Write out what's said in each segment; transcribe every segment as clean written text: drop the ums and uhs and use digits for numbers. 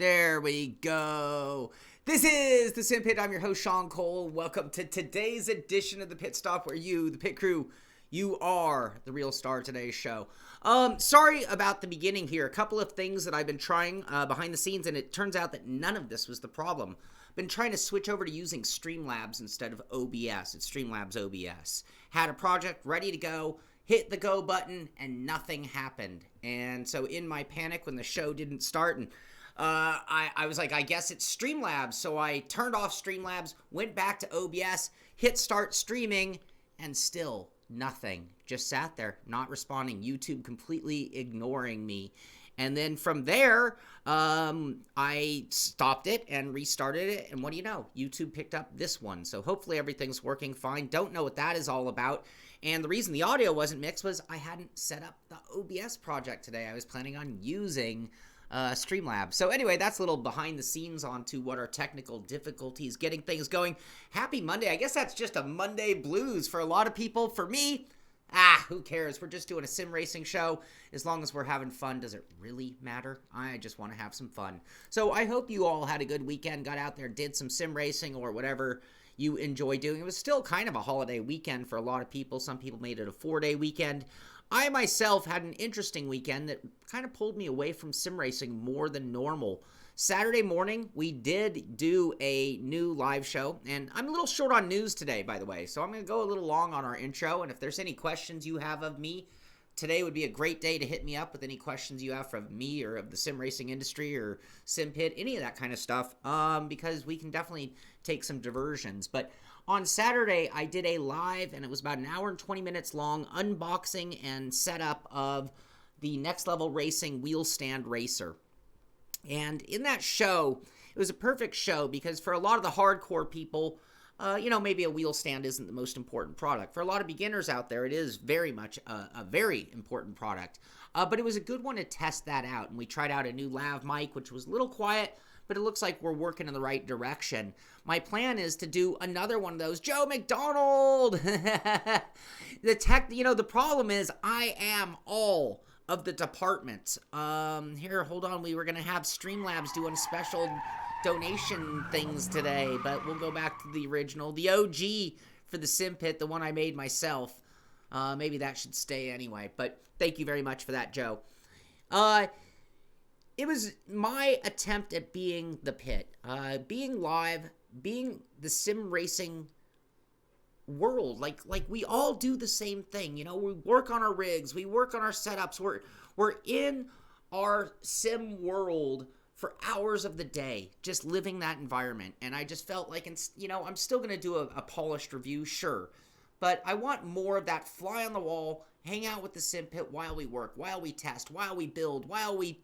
There we go. This is the Simpit. I'm your host, Shaun Cole. Welcome to today's edition of the Pit Stop, where you, the pit crew, you are the real star of today's show. Sorry about the beginning here. A couple of things that I've been trying behind the scenes, and it turns out that none of this was the problem. Been trying to switch over to using Streamlabs instead of OBS. It's Streamlabs OBS. Had a project ready to go, hit the go button, and nothing happened. And so in my panic when the show didn't start, and I was like, I guess it's Streamlabs. So I turned off Streamlabs, went back to OBS, hit start streaming, and still nothing. Just sat there, not responding. YouTube completely ignoring me. And then from there, I stopped it and restarted it. And what do you know? YouTube picked up this one. So hopefully everything's working fine. Don't know what that is all about. And the reason the audio wasn't mixed was I hadn't set up the OBS project today. I was planning on using Streamlabs. So anyway, that's a little behind the scenes onto what our technical difficulties, getting things going. Happy Monday. I guess that's just a Monday blues for a lot of people. For me, who cares? We're just doing a sim racing show. As long as we're having fun, does it really matter? I just want to have some fun. So I hope you all had a good weekend, got out there, did some sim racing or whatever you enjoy doing. It was still kind of a holiday weekend for a lot of people. Some people made it a 4-day weekend. I myself had an interesting weekend that kind of pulled me away from sim racing more than normal. Saturday morning, we did do a new live show, and I'm a little short on news today, by the way, so I'm going to go a little long on our intro, and if there's any questions you have of me, today would be a great day to hit me up with any questions you have from me or of the sim racing industry or Simpit, any of that kind of stuff, because we can definitely take some diversions. But on Saturday, I did a live, and it was about an hour and 20 minutes long, unboxing and setup of the Next Level Racing Wheel Stand Racer. And in that show, it was a perfect show because for a lot of the hardcore people, maybe a wheel stand isn't the most important product. For a lot of beginners out there, it is very much a very important product. But it was a good one to test that out. And we tried out a new lav mic, which was a little quiet, but it looks like we're working in the right direction. My plan is to do another one of those. Joe McDonald! The problem is I am all of the departments. Here, hold on. We were going to have Streamlabs doing special donation things today, but we'll go back to the original, the OG for the Simpit, the one I made myself. Maybe that should stay anyway, but thank you very much for that, Joe. It was my attempt at being the pit, being live, being the sim racing world. Like we all do the same thing. We work on our rigs, we work on our setups, we're in our sim world for hours of the day, just living that environment. And I just felt like, I'm still going to do a polished review, sure, but I want more of that fly on the wall, hang out with the Simpit while we work, while we test, while we build, while we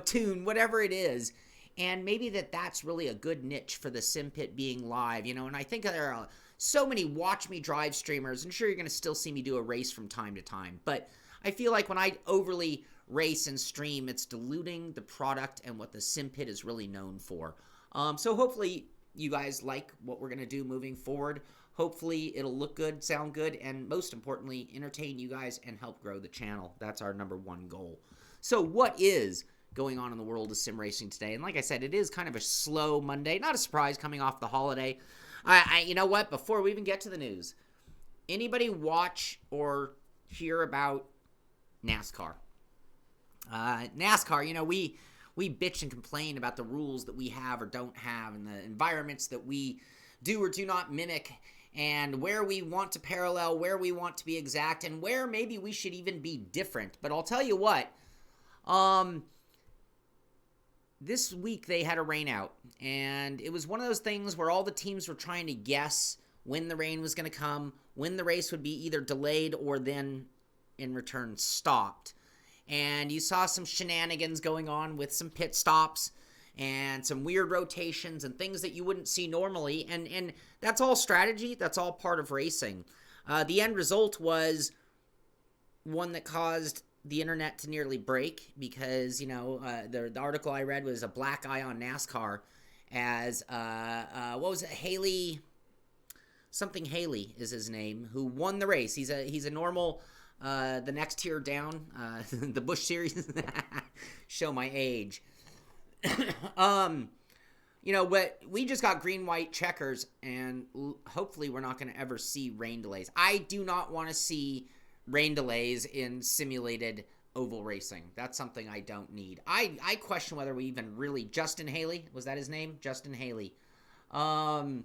tune, whatever it is. And maybe that's really a good niche for the Simpit being live, and I think there are so many watch me drive streamers, and sure, you're going to still see me do a race from time to time, but I feel like when I overly race and stream, it's diluting the product and what the Simpit is really known for. So hopefully you guys like what we're going to do moving forward. Hopefully it'll look good, sound good, and most importantly, entertain you guys and help grow the channel. That's our number one goal. So what is going on in the world of sim racing today? And like I said, it is kind of a slow Monday. Not a surprise coming off the holiday. You know what? Before we even get to the news, anybody watch or hear about NASCAR? NASCAR, we bitch and complain about the rules that we have or don't have and the environments that we do or do not mimic and where we want to parallel, where we want to be exact, and where maybe we should even be different. But I'll tell you what, this week they had a rain out, and it was one of those things where all the teams were trying to guess when the rain was going to come, when the race would be either delayed or then in return stopped. And you saw some shenanigans going on with some pit stops and some weird rotations and things that you wouldn't see normally. And that's all strategy. That's all part of racing. The end result was one that caused the internet to nearly break because, the article I read was a black eye on NASCAR as, what was it, Haley is his name, who won the race. He's a normal, the next tier down, the Busch Series, show my age. What we just got green, white checkers, and hopefully we're not going to ever see rain delays. I do not want to see rain delays in simulated oval racing. That's something I don't need. I question whether we even really... Justin Haley, was that his name? Justin Haley. And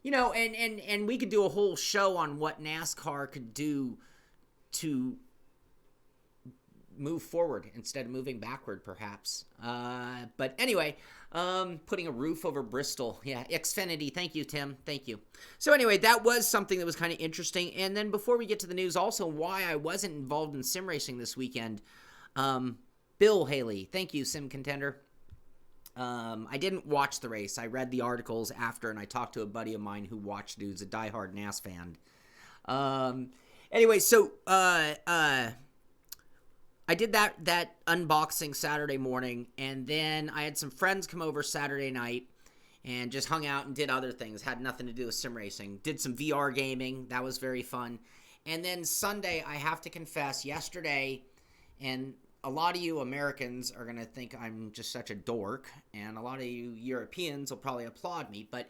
we could do a whole show on what NASCAR could do to move forward instead of moving backward, perhaps. But anyway, putting a roof over Bristol. Yeah, Xfinity. Thank you, Tim. Thank you. So anyway, that was something that was kind of interesting. And then before we get to the news, also why I wasn't involved in sim racing this weekend. Bill Haley. Thank you, Sim Contender. I didn't watch the race. I read the articles after, and I talked to a buddy of mine who watched it, who's a diehard NAS fan. Anyway, so I did that unboxing Saturday morning, and then I had some friends come over Saturday night and just hung out and did other things. Had nothing to do with sim racing. Did some VR gaming. That was very fun. And then Sunday, I have to confess, yesterday, and a lot of you Americans are going to think I'm just such a dork, and a lot of you Europeans will probably applaud me, but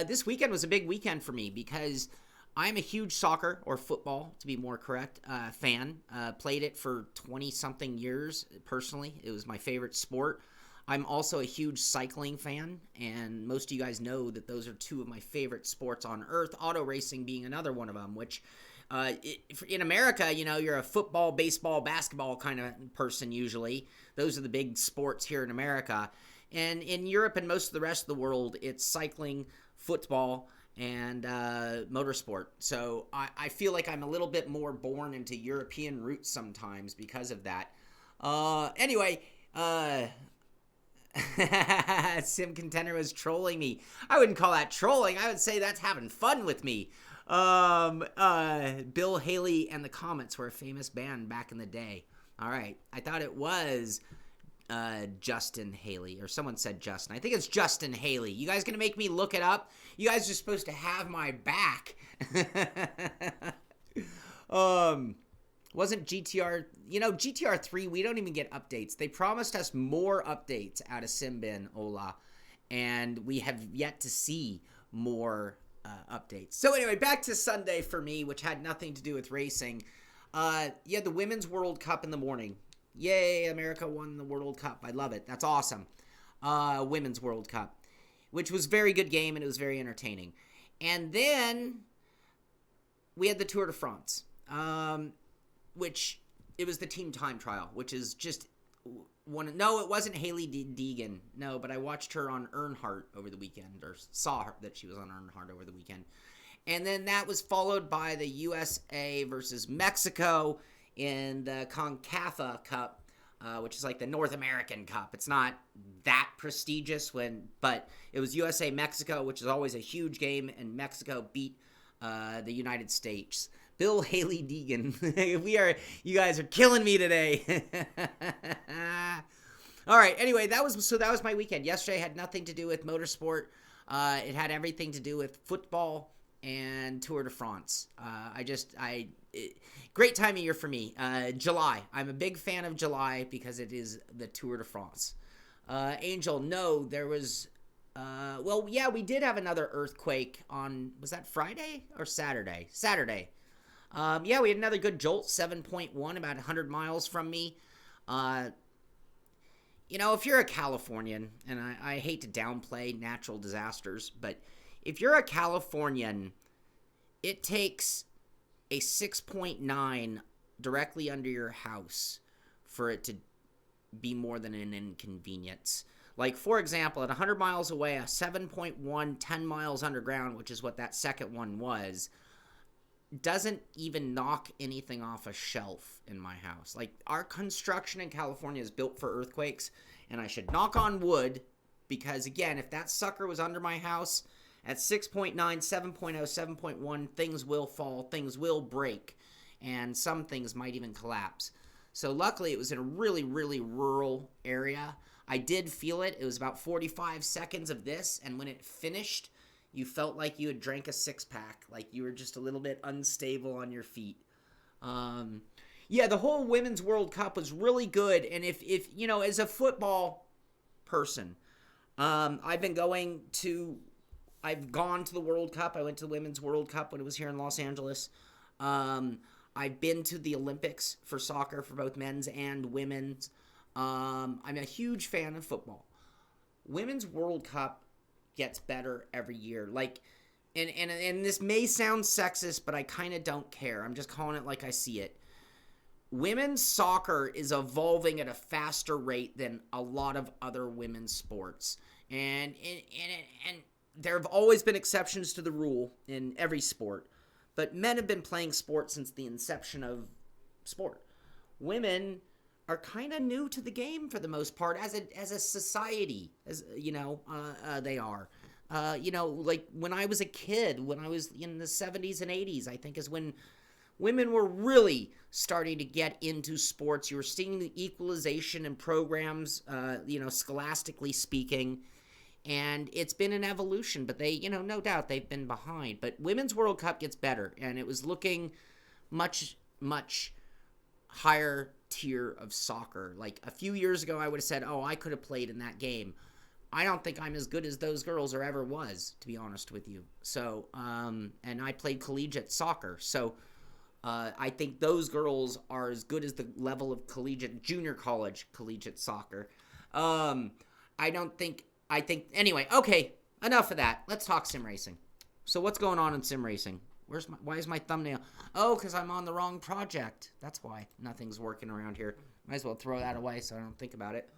this weekend was a big weekend for me because I'm a huge soccer, or football, to be more correct, fan. Played it for 20-something years, personally. It was my favorite sport. I'm also a huge cycling fan, and most of you guys know that those are two of my favorite sports on earth, auto racing being another one of them, which in America, you're a football, baseball, basketball kind of person usually. Those are the big sports here in America. And in Europe and most of the rest of the world, it's cycling, football, and motorsport. So I feel like I'm a little bit more born into European roots sometimes because of that. Anyway, Sim Contender was trolling me. I wouldn't call that trolling. I would say that's having fun with me. Bill Haley and the Comets were a famous band back in the day. All right. I thought it was Justin Haley, or someone said Justin. I think it's Justin Haley. You guys gonna make me look it up? You guys are supposed to have my back. Wasn't GTR, GTR 3, we don't even get updates. They promised us more updates out of Simbin, Ola, and we have yet to see more updates. So anyway, back to Sunday for me, which had nothing to do with racing. The Women's World Cup in the morning. Yay, America won the World Cup. I love it. That's awesome. Women's World Cup, which was a very good game, and it was very entertaining. And then we had the Tour de France, which it was the team time trial, which is just one. No, it wasn't Haley Deegan. No, but I watched her on Earnhardt over the weekend, or saw her that she was on Earnhardt over the weekend. And then that was followed by the USA versus Mexico in the CONCACAF Cup, which is like the North American Cup. It's not that prestigious, but it was USA-Mexico, which is always a huge game, and Mexico beat the United States. Bill Haley Deegan. You guys are killing me today. All right, anyway, that was my weekend. Yesterday had nothing to do with motorsport. It had everything to do with football and Tour de France. Great time of year for me. July. I'm a big fan of July because it is the Tour de France. Angel, no, there was... we did have another earthquake on... Was that Friday or Saturday? Saturday. We had another good jolt, 7.1, about 100 miles from me. If you're a Californian, and I hate to downplay natural disasters, but if you're a Californian, it takes a 6.9 directly under your house for it to be more than an inconvenience. Like, for example, at 100 miles away, a 7.1, 10 miles underground, which is what that second one was, doesn't even knock anything off a shelf in my house. Like, our construction in California is built for earthquakes, and I should knock on wood, because, again, if that sucker was under my house at 6.9, 7.0, 7.1, things will fall, things will break, and some things might even collapse. So luckily, it was in a really, really rural area. I did feel it. It was about 45 seconds of this, and when it finished, you felt like you had drank a six-pack, like you were just a little bit unstable on your feet. The whole Women's World Cup was really good, and if as a football person. I've gone to the World Cup. I went to the Women's World Cup when it was here in Los Angeles. I've been to the Olympics for soccer for both men's and women's. I'm a huge fan of football. Women's World Cup gets better every year. And this may sound sexist, but I kind of don't care. I'm just calling it like I see it. Women's soccer is evolving at a faster rate than a lot of other women's sports. And there have always been exceptions to the rule in every sport. But men have been playing sports since the inception of sport. Women are kind of new to the game for the most part as a society, they are. Like when I was a kid, when I was in the 70s and 80s, I think is when women were really starting to get into sports. You were seeing the equalization in programs, scholastically speaking, and it's been an evolution, but they, no doubt they've been behind. But Women's World Cup gets better, and it was looking much, much higher tier of soccer. Like a few years ago, I would have said, oh, I could have played in that game. I don't think I'm as good as those girls or ever was, to be honest with you. So, and I played collegiate soccer. So, I think those girls are as good as the level of junior college collegiate soccer. Anyway, okay, enough of that. Let's talk sim racing. So what's going on in sim racing? Why is my thumbnail? Oh, because I'm on the wrong project. That's why nothing's working around here. Might as well throw that away so I don't think about it.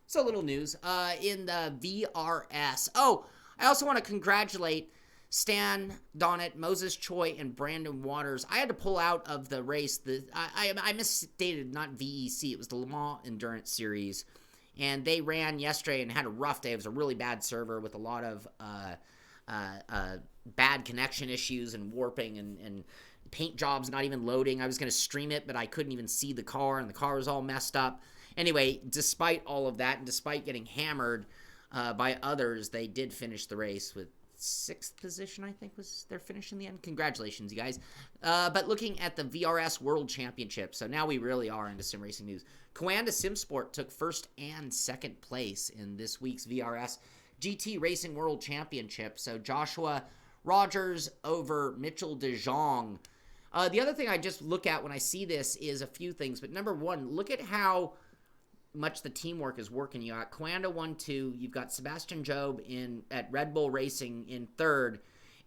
So little news in the VRS. Oh, I also want to congratulate Stan Donnet, Moses Choi, and Brandon Waters. I had to pull out of the race. I misstated, not VEC. It was the LeMans Endurance Series. And they ran yesterday and had a rough day. It was a really bad server with a lot of bad connection issues and warping and paint jobs not even loading. I was going to stream it, but I couldn't even see the car, and the car was all messed up. Anyway, despite all of that, and despite getting hammered by others, they did finish the race with 6th position, I think, was their finish in the end. Congratulations, you guys. But looking at the VRS World Championship, so now we really are into sim racing news. Coanda Simsport took 1st and 2nd place in this week's VRS GT Racing World Championship. So Joshua Rogers over Mitchell DeJong. The other thing I just look at when I see this is a few things. But number one, look at how much the teamwork is working. You got Coanda 1-2. You've got Sebastian Job at Red Bull Racing in 3rd.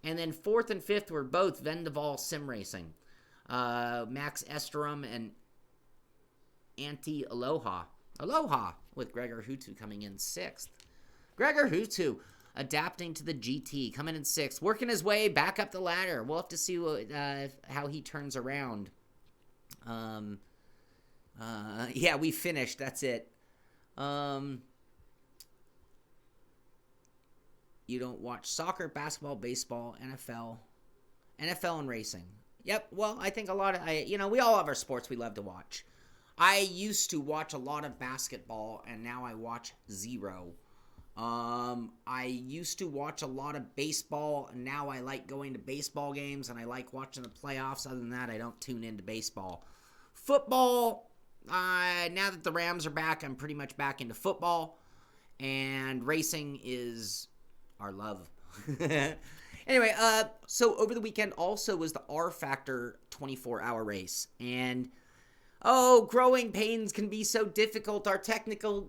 And then 4th and 5th were both Vendaval Sim Racing. Max Esterum and Anti Aloha with Gregor Hutu coming in 6th. Gregor Hutu adapting to the GT, coming in 6th, working his way back up the ladder. We'll have to see how he turns around. Yeah, we finished. That's it. You don't watch soccer, basketball, baseball, NFL and racing. Yep. Well, I think a lot of, we all have our sports we love to watch. I used to watch a lot of basketball, and now I watch zero. I used to watch a lot of baseball, and now I like going to baseball games, and I like watching the playoffs. Other than that, I don't tune into baseball. Football, now that the Rams are back, I'm pretty much back into football, and racing is our love. Anyway, so over the weekend also was the R Factor 24-hour race, and growing pains can be so difficult. Our technical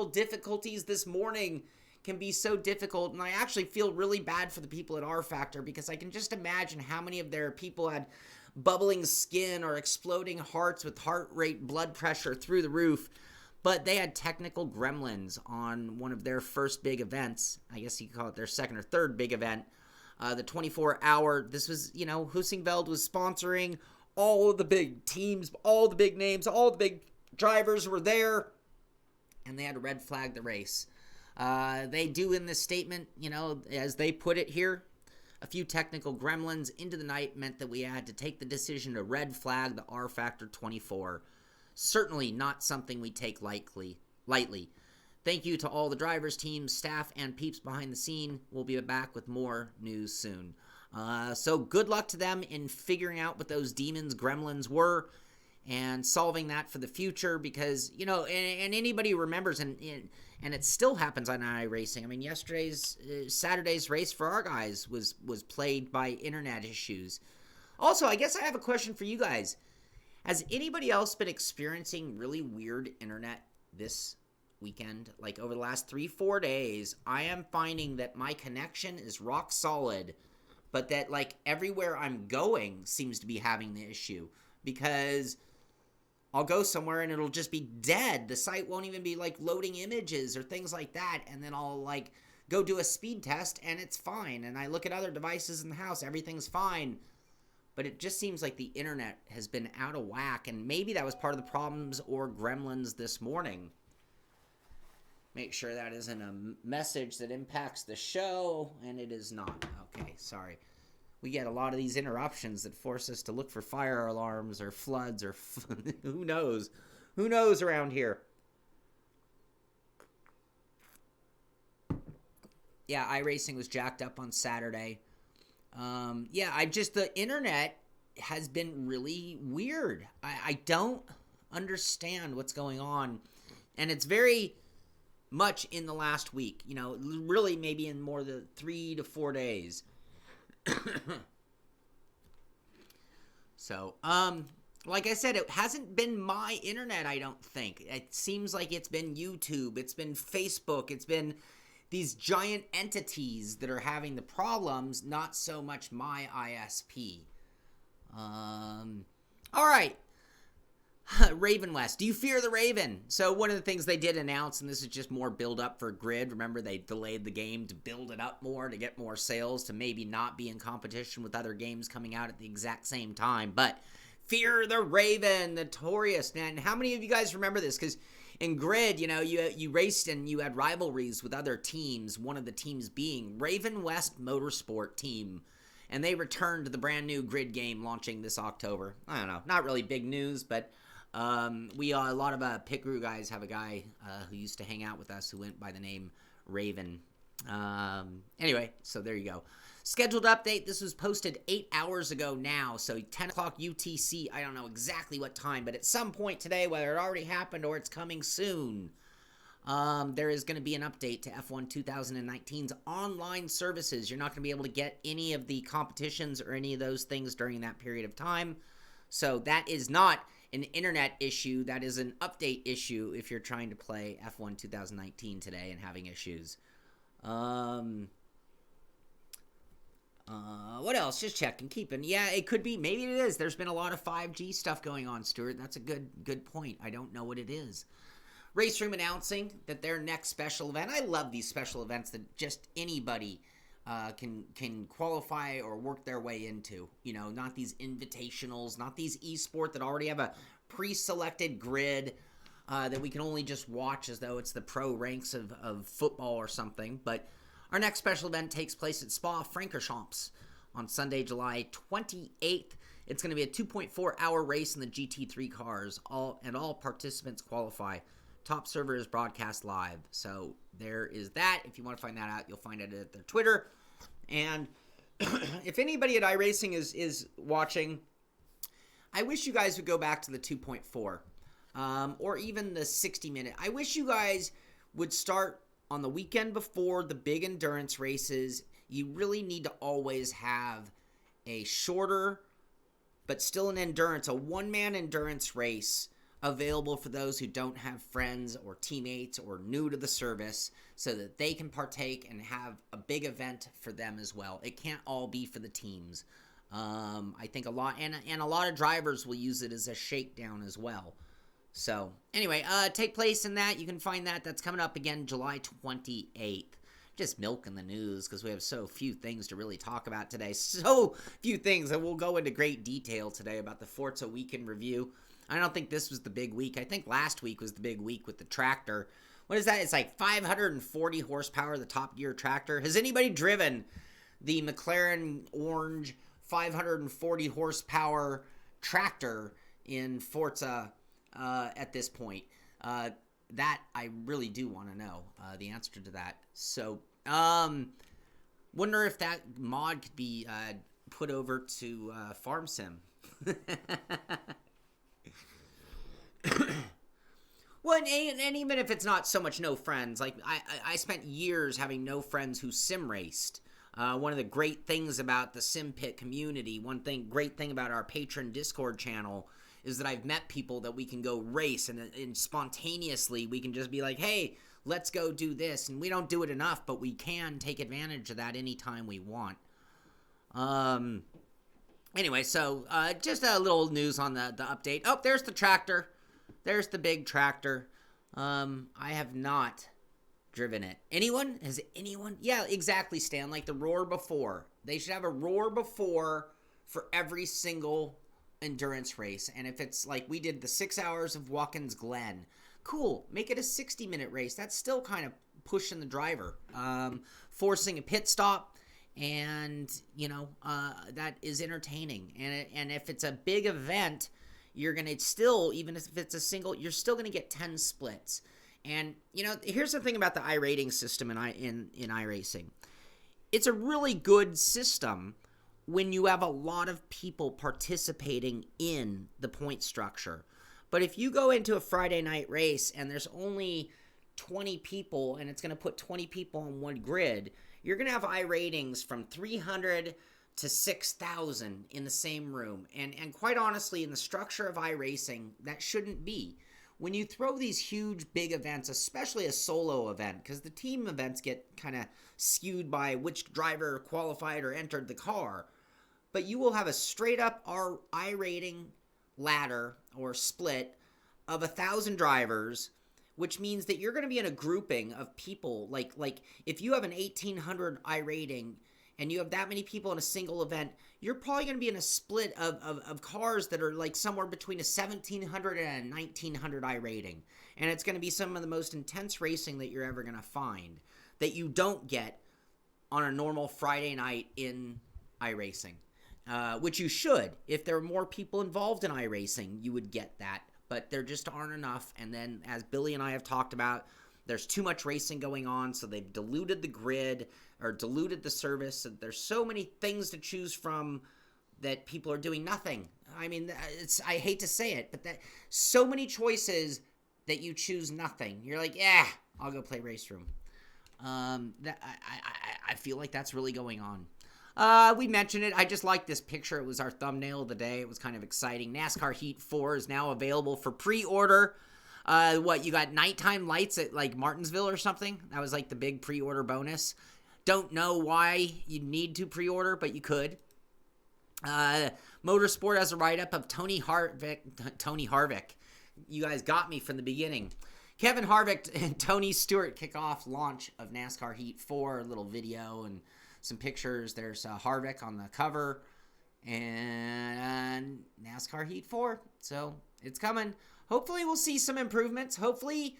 difficulties this morning can be so difficult, and I actually feel really bad for the people at R Factor because I can just imagine how many of their people had bubbling skin or exploding hearts with heart rate, blood pressure through the roof. But they had technical gremlins on one of their first big events. I guess you could call it their second or third big event. The 24-hour, this was, Husingveld was sponsoring. All of the big teams, all the big names, all the big drivers were there. And they had to red flag the race. They do in this statement, as they put it here, a few technical gremlins into the night meant that we had to take the decision to red flag the R Factor 24. Certainly not something we take lightly. Thank you to all the drivers, teams, staff, and peeps behind the scene. We'll be back with more news soon. So good luck to them in figuring out what those demons, gremlins were. and solving that for the future, because, you know, and anybody remembers, and it still happens on iRacing. I mean, Saturday's race for our guys was plagued by internet issues. Also, I guess I have a question for you guys. Has anybody else been experiencing really weird internet this weekend? Like over the last 3-4 days, I am finding that my connection is rock solid, but that like everywhere I'm going seems to be having the issue, because I'll go somewhere and it'll just be dead. The site won't even be like loading images or things like that, and then I'll like go do a speed test and it's fine, and I look at other devices in the house, everything's fine. But it just seems like the internet has been out of whack, and maybe that was part of the problems or gremlins this morning. Make sure that isn't a message that impacts the show, and it is not. Okay, sorry. We get a lot of these interruptions that force us to look for fire alarms or floods or who knows. Who knows around here? Yeah, iRacing was jacked up on Saturday. The internet has been really weird. I don't understand what's going on. And it's very much in the last week, you know, really maybe in more than 3 to 4 days. So, like I said, it hasn't been my internet, I don't think. It seems like it's been YouTube, it's been Facebook, it's been these giant entities that are having the problems, not so much my ISP. All right. Raven West. Do you fear the Raven? So one of the things they did announce, and this is just more build up for Grid. Remember, they delayed the game to build it up more, to get more sales, to maybe not be in competition with other games coming out at the exact same time. But fear the Raven, notorious. And how many of you guys remember this? Because in Grid, you know, you raced and you had rivalries with other teams, one of the teams being Raven West Motorsport Team. And they returned to the brand new Grid game launching this October. I don't know, not really big news, but a lot of Pit Crew guys have a guy who used to hang out with us who went by the name Raven. Anyway, so there you go. Scheduled update. This was posted 8 hours ago now, so 10 o'clock UTC. I don't know exactly what time, but at some point today, whether it already happened or it's coming soon, there is going to be an update to F1 2019's online services. You're not going to be able to get any of the competitions or any of those things during that period of time. So that is not an internet issue. That is an update issue if you're trying to play F1 2019 today and having issues. What else? Just checking, keeping. Yeah, it could be. Maybe it is. There's been a lot of 5G stuff going on, Stuart. That's a good point. I don't know what it is. Raceroom announcing that their next special event. I love these special events that just anybody can qualify or work their way into. You know, not these invitationals, not these esport that already have a pre-selected grid that we can only just watch as though it's the pro ranks of football or something. But our next special event takes place at Spa-Francorchamps on Sunday, July 28th. It's going to be a 2.4-hour race in the GT3 cars. All participants qualify. Top server is broadcast live. So there is that. If you want to find that out, you'll find it at their Twitter. And if anybody at iRacing is watching, I wish you guys would go back to the 2.4 or even the 60-minute. I wish you guys would start on the weekend before the big endurance races. You really need to always have a shorter but still an endurance, a one-man endurance race available for those who don't have friends or teammates or new to the service, so that they can partake and have a big event for them as well. It can't all be for the teams. I think a lot, and a lot of drivers will use it as a shakedown as well. So anyway, take place in that. You can find that. That's coming up again July 28th. Just milking the news because we have so few things to really talk about today. So few things, and we'll go into great detail today about the Forza Weekend Review. I don't think this was the big week. I think last week was the big week with the tractor. What is that? It's like 540 horsepower, the Top Gear tractor. Has anybody driven the McLaren orange 540 horsepower tractor in Forza at this point? That I really do want to know the answer to that. So, wonder if that mod could be put over to Farm Sim. Well, and even if it's not so much no friends, like I spent years having no friends who sim raced. One of the great things about the Simpit community, great thing about our patron Discord channel is that I've met people that we can go race and spontaneously we can just be like, hey, let's go do this. And we don't do it enough, but we can take advantage of that anytime we want. Anyway, so just a little news on the update. Oh, there's the tractor. There's the big tractor. I have not driven it. Anyone? Has anyone? Yeah, exactly, Stan. Like the roar before. They should have a roar before for every single endurance race. And if it's like we did the 6 hours of Watkins Glen, cool. Make it a 60-minute race. That's still kind of pushing the driver. Forcing a pit stop. And, you know, that is entertaining. And if it's a big event, you're going to still, even if it's a single, you're still going to get 10 splits. And, you know, here's the thing about the iRating system in iRacing. It's a really good system when you have a lot of people participating in the point structure. But if you go into a Friday night race and there's only 20 people and it's going to put 20 people on one grid, you're going to have iRatings from 300 to 6,000 in the same room. And quite honestly, in the structure of iRacing, that shouldn't be. When you throw these huge, big events, especially a solo event, because the team events get kind of skewed by which driver qualified or entered the car, but you will have a straight-up iRating ladder or split of 1,000 drivers, which means that you're going to be in a grouping of people. Like if you have an 1,800 iRating and you have that many people in a single event, you're probably going to be in a split of cars that are like somewhere between a 1,700 and a 1,900 iRating. And it's going to be some of the most intense racing that you're ever going to find that you don't get on a normal Friday night in iRacing, which you should. If there are more people involved in iRacing, you would get that. But there just aren't enough. And then, as Billy and I have talked about, there's too much racing going on, so they've diluted the grid or diluted the service. And there's so many things to choose from that people are doing nothing. I mean, I hate to say it, but that so many choices that you choose nothing. You're like, yeah, I'll go play Raceroom. I feel like that's really going on. We mentioned it. I just like this picture. It was our thumbnail of the day. It was kind of exciting. NASCAR Heat 4 is now available for pre-order. You got nighttime lights at like Martinsville or something? That was like the big pre-order bonus. Don't know why you need to pre-order, but you could. Motorsport has a write-up of Tony Harvick. You guys got me from the beginning. Kevin Harvick and Tony Stewart kick off launch of NASCAR Heat 4. A little video and some pictures. There's Harvick on the cover and NASCAR Heat 4. So it's coming. Hopefully we'll see some improvements. Hopefully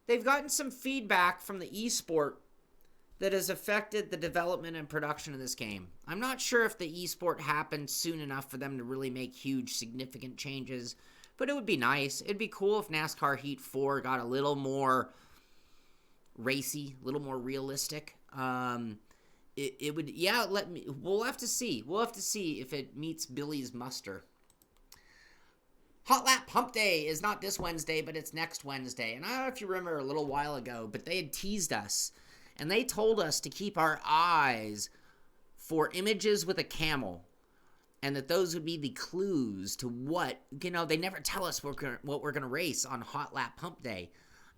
they've gotten some feedback from the esport that has affected the development and production of this game. I'm not sure if the esport happened soon enough for them to really make huge, significant changes, but it would be nice. It'd be cool if NASCAR Heat 4 got a little more racy, a little more realistic. It would, yeah, we'll have to see. We'll have to see if it meets Billy's muster. Hot Lap Hump Day is not this Wednesday, but it's next Wednesday. And I don't know if you remember a little while ago, but they had teased us. And they told us to keep our eyes for images with a camel. And that those would be the clues to what, they never tell us what we're going to race on Hot Lap Hump Day.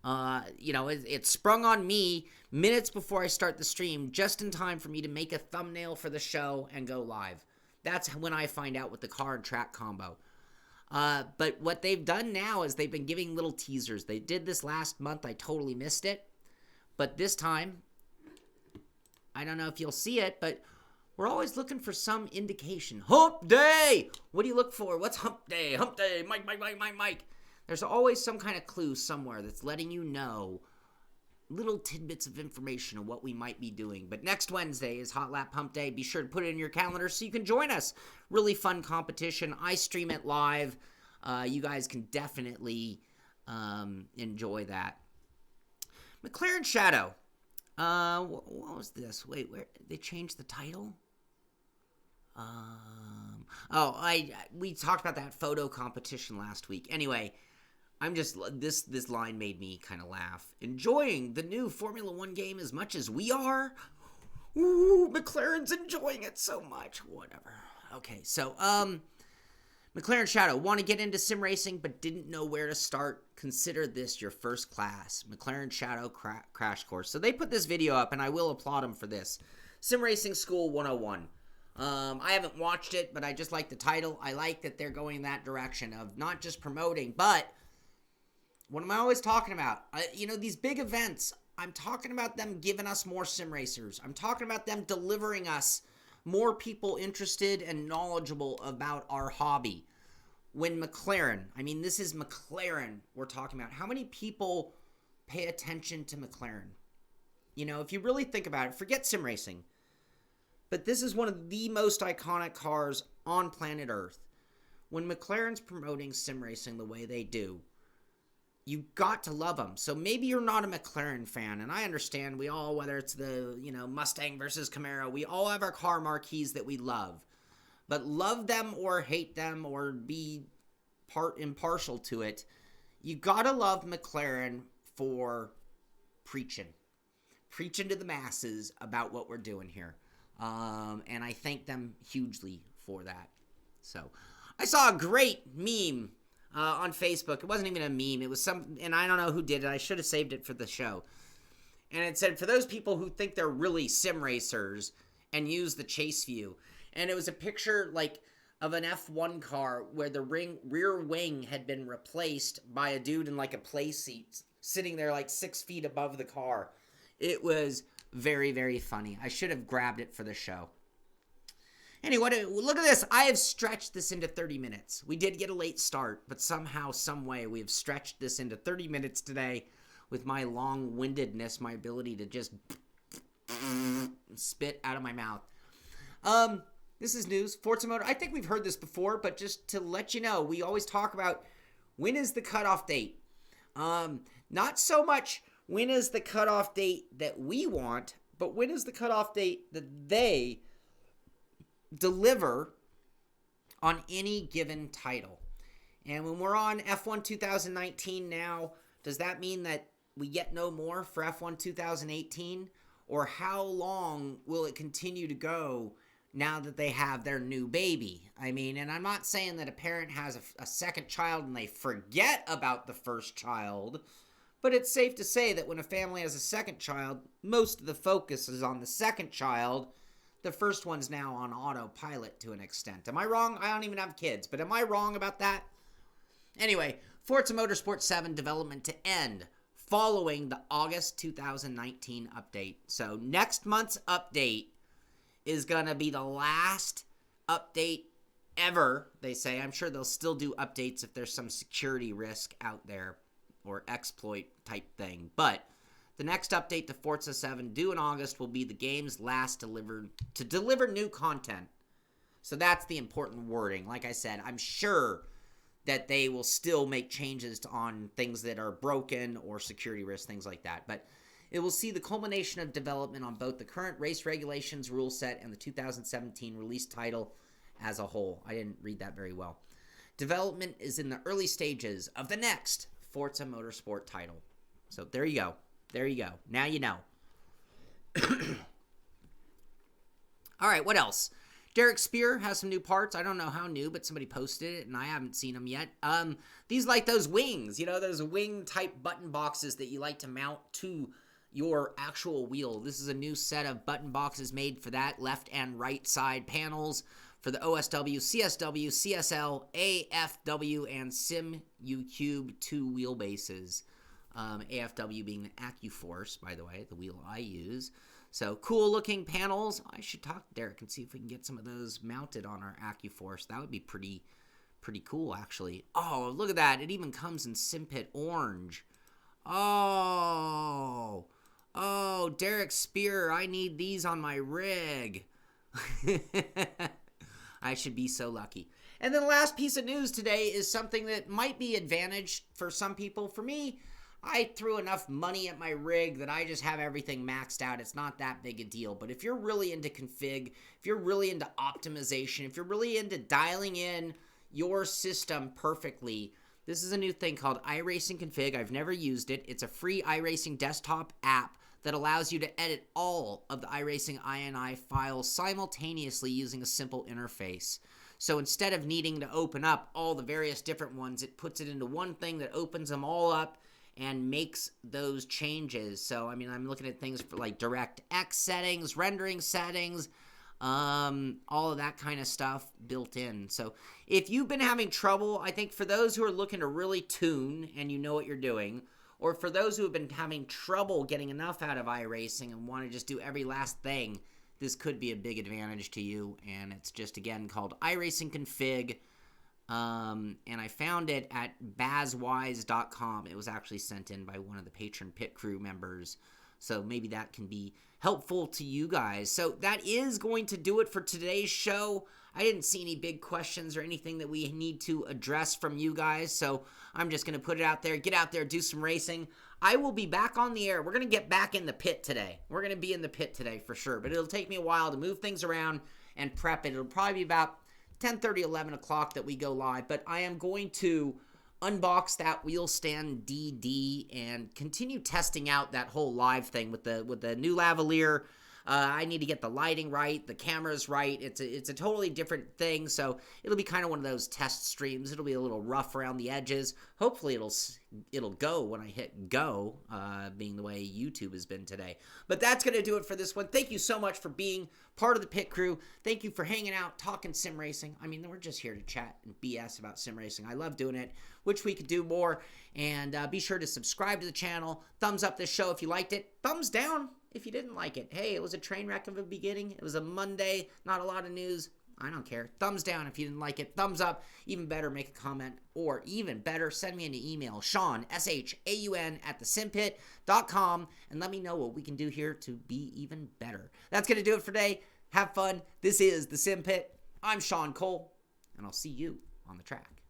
It sprung on me minutes before I start the stream, just in time for me to make a thumbnail for the show and go live. That's when I find out with the car and track combo. But what they've done now is they've been giving little teasers. They did this last month. I totally missed it. But this time, I don't know if you'll see it, but we're always looking for some indication. Hump Day! What do you look for? What's Hump Day? Hump Day! Mike. There's always some kind of clue somewhere that's letting you know little tidbits of information on what we might be doing. But next Wednesday is Hot Lap Hump Day. Be sure to put it in your calendar so you can join us. Really fun competition. I stream it live. You guys can definitely enjoy that. McLaren Shadow. What was this? Wait, where they changed the title? We talked about that photo competition last week. Anyway, this line made me kind of laugh. Enjoying the new Formula One game as much as we are? Ooh, McLaren's enjoying it so much. Whatever. Okay, so, McLaren Shadow, want to get into sim racing but didn't know where to start? Consider this your first class. McLaren Shadow Crash Course. So they put this video up, and I will applaud them for this. Sim Racing School 101. I haven't watched it, but I just like the title. I like that they're going that direction of not just promoting, but what am I always talking about? These big events, I'm talking about them giving us more sim racers. I'm talking about them delivering us more people interested and knowledgeable about our hobby. When McLaren, this is McLaren we're talking about. How many people pay attention to McLaren? If you really think about it, forget sim racing. But this is one of the most iconic cars on planet Earth. When McLaren's promoting sim racing the way they do, you got to love them. So maybe you're not a McLaren fan, and I understand we all, whether it's the, Mustang versus Camaro, we all have our car marquees that we love. But love them or hate them or be impartial to it, you gotta love McLaren for preaching to the masses about what we're doing here. And I thank them hugely for that. So, I saw a great meme on Facebook. It wasn't even a meme. It was and I don't know who did it. I should have saved it for the show. And it said, for those people who think they're really sim racers and use the chase view. And it was a picture, of an F1 car where the rear wing had been replaced by a dude in, a play seat, sitting there, 6 feet above the car. It was very, very funny. I should have grabbed it for the show. Anyway, look at this. I have stretched this into 30 minutes. We did get a late start, but somehow, some way, we have stretched this into 30 minutes today with my long-windedness, my ability to just spit out of my mouth. This is news. Forza Motor. I think we've heard this before, but just to let you know, we always talk about when is the cutoff date. Not so much when is the cutoff date that we want, but when is the cutoff date that they deliver on any given title. And when we're on F1 2019 now, does that mean that we get no more for F1 2018? Or how long will it continue to go now that they have their new baby? And I'm not saying that a parent has a second child and they forget about the first child, but it's safe to say that when a family has a second child, most of the focus is on the second child. The first one's now on autopilot to an extent. Am I wrong? I don't even have kids, but am I wrong about that? Anyway, Forza Motorsport 7 development to end following the August 2019 update. So next month's update is going to be the last update ever, they say. I'm sure they'll still do updates if there's some security risk out there or exploit type thing. But the next update to Forza 7 due in August will be the game's last to deliver new content. So that's the important wording. Like I said, I'm sure that they will still make changes on things that are broken or security risks, things like that. But it will see the culmination of development on both the current race regulations rule set and the 2017 release title as a whole. I didn't read that very well. Development is in the early stages of the next Forza Motorsport title. So there you go. There you go. Now you know. All right, what else? Derek Spear has some new parts. I don't know how new, but somebody posted it, and I haven't seen them yet. These like those wings, those wing-type button boxes that you like to mount to your actual wheel. This is a new set of button boxes made for that, left and right side panels for the OSW, CSW, CSL, AFW, and Sim U-Cube 2 wheelbases. AFW being the Accuforce, by the way, the wheel I use. So, cool looking panels. I should talk to Derek and see if we can get some of those mounted on our Accuforce. That would be pretty cool, actually. Oh, look at that. It even comes in Simpit orange. Oh, Derek Spear, I need these on my rig. I should be so lucky. And then the last piece of news today is something that might be advantage for some people. For me, I threw enough money at my rig that I just have everything maxed out. It's not that big a deal. But if you're really into config, if you're really into optimization, if you're really into dialing in your system perfectly, This is a new thing called iRacing Config. I've never used it. It's a free iRacing desktop app that allows you to edit all of the iRacing INI files simultaneously using a simple interface. So instead of needing to open up all the various different ones, it puts it into one thing that opens them all up and makes those changes. So, I mean, I'm looking at things for like DirectX settings, rendering settings, all of that kind of stuff built in. So if you've been having trouble, I think for those who are looking to really tune and you know what you're doing, or for those who have been having trouble getting enough out of iRacing and want to just do every last thing, this could be a big advantage to you. And it's just, again, called iRacing Config. And I found it at bazwise.com. It was actually sent in by one of the patron pit crew members. So maybe that can be helpful to you guys. So that is going to do it for today's show. I didn't see any big questions or anything that we need to address from you guys. So I'm just going to put it out there. Get out there, do some racing. I will be back on the air. We're going to get back in the pit today. We're going to be in the pit today for sure. But it'll take me a while to move things around and prep it. It'll probably be about 10:30, 11 o'clock that we go live. But I am going to unbox that wheel stand DD and continue testing out that whole live thing with the new lavalier. I need to get the lighting right, the cameras right. It's a totally different thing, so it'll be kind of one of those test streams. It'll be a little rough around the edges. Hopefully it'll go when I hit go, being the way YouTube has been today. But that's going to do it for this one. Thank you so much for being part of the pit crew. Thank you for hanging out, talking sim racing. I mean, we're just here to chat and BS about sim racing. I love doing it. Wish we could do more. And be sure to subscribe to the channel. Thumbs up this show if you liked it. Thumbs down if you didn't like it. Hey, it was a train wreck of a beginning. It was a Monday, not a lot of news. I don't care. Thumbs down if you didn't like it. Thumbs up. Even better, make a comment. Or even better, send me an email. Shaun, SHAUN, @thesimpit.com. And let me know what we can do here to be even better. That's going to do it for today. Have fun. This is The Sim Pit. I'm Shaun Cole. And I'll see you on the track.